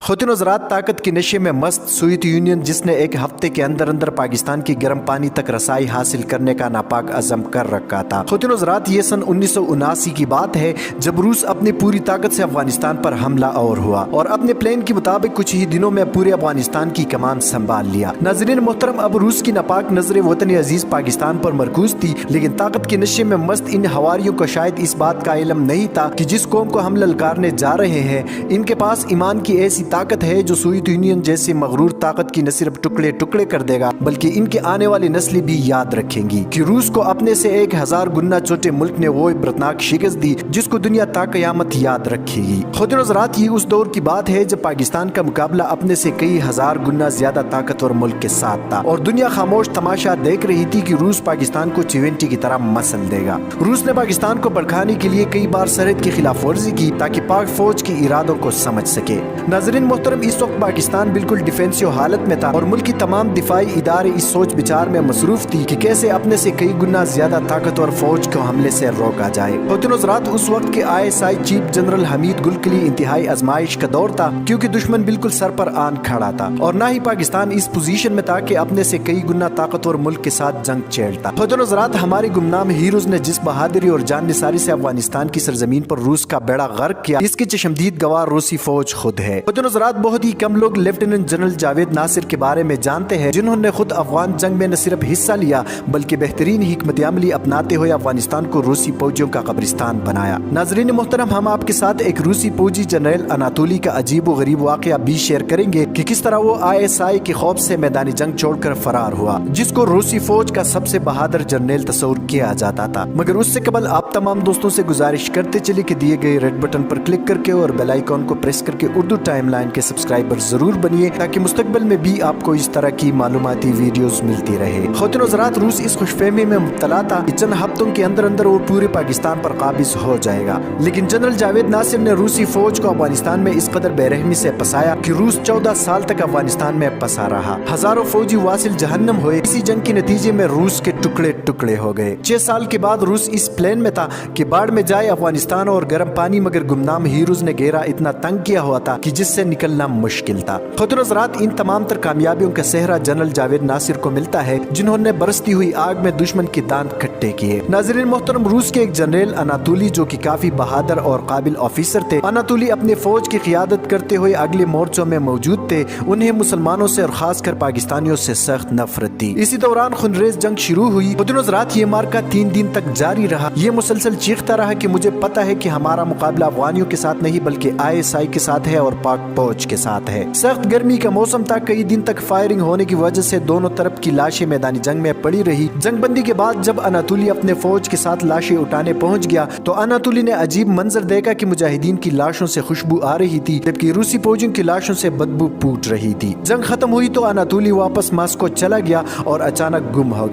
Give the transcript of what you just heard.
خواتین حضرات، طاقت کے نشے میں مست سوویت یونین جس نے ایک ہفتے کے اندر اندر پاکستان کی گرم پانی تک رسائی حاصل کرنے کا ناپاک عزم کر رکھا تھا۔ خواتین حضرات، یہ سن 1979 کی بات ہے جب روس اپنی پوری طاقت سے افغانستان پر حملہ آور ہوا اور اپنے پلان کے مطابق کچھ ہی دنوں میں پورے افغانستان کی کمان سنبھال لیا۔ ناظرین محترم، اب روس کی ناپاک نظر وطن عزیز پاکستان پر مرکوز تھی، لیکن طاقت کے نشے میں مست ان ہواریوں کو شاید اس بات کا علم نہیں تھا کہ جس قوم کو ہم للکارنے جا رہے ہیں ان کے پاس ایمان کی ایسی طاقت ہے جو سوویت یونین جیسے مغرور طاقت کی نہ صرف ٹکڑے ٹکڑے کر دے گا بلکہ ان کے آنے والی نسلیں بھی یاد رکھیں گی کہ روس کو اپنے سے 1000 گنا چھوٹے ملک نے وہ عبرتناک شکست دی جس کو دنیا تا قیامت یاد رکھے گی۔ خواتین حضرات، یہ اس دور کی بات ہے جب پاکستان کا مقابلہ اپنے سے کئی ہزار گنا زیادہ طاقتور ملک کے ساتھ تھا اور دنیا خاموش تماشا دیکھ رہی تھی کہ روس پاکستان کو چیونٹی کی طرح مسل دے گا۔ روس نے پاکستان کو بھڑکانے کے لیے کئی بار سرحد کی خلاف ورزی کی تاکہ پاک فوج کے ارادوں کو سمجھ سکے۔ ناظرین محترم، اس وقت پاکستان بالکل ڈیفینسیو حالت میں تھا اور ملک کی تمام دفاعی ادارے اس سوچ بچار میں مصروف تھی کہ کیسے اپنے سے کئی گنا زیادہ طاقتور فوج کو حملے سے روکا جائے۔ خواتین حضرات، اس وقت کے ISI چیف جنرل حمید گل کے لیے انتہائی آزمائش کا دور تھا کیونکہ دشمن بالکل سر پر آن کھڑا تھا اور نہ ہی پاکستان اس پوزیشن میں تھا کہ اپنے سے کئی گنا طاقتور ملک کے ساتھ جنگ چھیڑتا۔ خواتین حضرات، ہمارے گمنام ہیروز نے جس بہادری اور جان نثاری سے افغانستان کی سرزمین پر روس کا بیڑا غرق کیا، اس کی چشمدید گواہ روسی فوج خود ہے۔ خواتین حضرات، بہت ہی کم لوگ لیفٹیننٹ جنرل جاوید ناصر کے بارے میں جانتے ہیں جنہوں نے خود افغان جنگ میں نہ صرف حصہ لیا بلکہ بہترین حکمت عملی اپناتے ہوئے افغانستان کو روسی فوجیوں کا قبرستان بنایا۔ ناظرین محترم، ہم آپ کے ساتھ ایک روسی فوجی جنرل اناتولی کا عجیب و غریب واقعہ بھی شیئر کریں گے کہ کس طرح وہ ISI کے خوف سے میدانی جنگ چھوڑ کر فرار ہوا، جس کو روسی فوج کا سب سے بہادر جنرل تصور کیا جاتا تھا۔ مگر اس سے قبل آپ تمام دوستوں سے گزارش کرتے چلے کہ دیے گئے ریڈ بٹن پر کلک کر کے اور بیل آئیکن کو پریس کر کے اردو ٹائم لائن کے سبسکرائبر ضرور بنیے تاکہ مستقبل میں بھی آپ کو اس طرح کی معلوماتی ویڈیوز ملتی رہے۔ خواتین حضرات، روس اس خوش فہمی میں مبتلا تھا کہ چند ہفتوں کے اندر اندر وہ پورے پاکستان پر قابض ہو جائے گا، لیکن جنرل جاوید ناصر نے روسی فوج کو افغانستان میں اس قدر بے رحمی سے پسایا کہ روس 14 سال تک افغانستان میں پسا رہا۔ ہزاروں فوجی واصل جہنم ہوئے۔ اسی جنگ کے نتیجے میں روس کے ٹکڑے ٹکڑے ہو گئے۔ 6 سال کے بعد روس اس پلان میں تھا کہ باڑ میں جائے افغانستان اور گرم پانی، مگر گمنام ہیروز نے گھیرا اتنا تنگ کیا ہوا تھا کہ جس سے نکلنا مشکل تھا۔ خواتین حضرات، ان تمام تر کامیابیوں کا سہرا جنرل جاوید ناصر کو ملتا ہے جنہوں نے برستی ہوئی آگ میں دشمن کے دانت کھٹے کیے۔ ناظرین محترم، روس کے ایک جنرل اناتولی جو کہ کافی بہادر اور قابل آفیسر تھے، اناتولی اپنے فوج کی قیادت کرتے ہوئے اگلے مورچوں میں موجود تھے۔ انہیں مسلمانوں سے اور خاص کر پاکستانیوں سے سخت نفرت تھی۔ اسی دوران خونریز جنگ شروع ہوئی۔ خواتین حضرات، یہ مارکا 3 دن تک جاری رہا۔ یہ مسلسل چیختا رہا کہ مجھے پتا ہے کہ ہمارا مقابلہ افغانیوں کے ساتھ نہیں بلکہ ISI کے ساتھ ہے اور پاک فوج کے ساتھ ہے۔ سخت گرمی کا موسم تھا، کئی دن تک فائرنگ ہونے کی وجہ سے دونوں طرف کی لاشیں میدانی جنگ میں پڑی رہی۔ جنگ بندی کے بعد جب اناتولی اپنے فوج کے ساتھ لاشیں اٹھانے پہنچ گیا تو اناتولی نے عجیب منظر دیکھا کہ مجاہدین کی لاشوں سے خوشبو آ رہی تھی جبکہ روسی فوجیوں کی لاشوں سے بدبو پھوٹ رہی تھی۔ جنگ ختم ہوئی تو اناتولی واپس ماسکو چلا گیا اور اچانک گم ہو گیا۔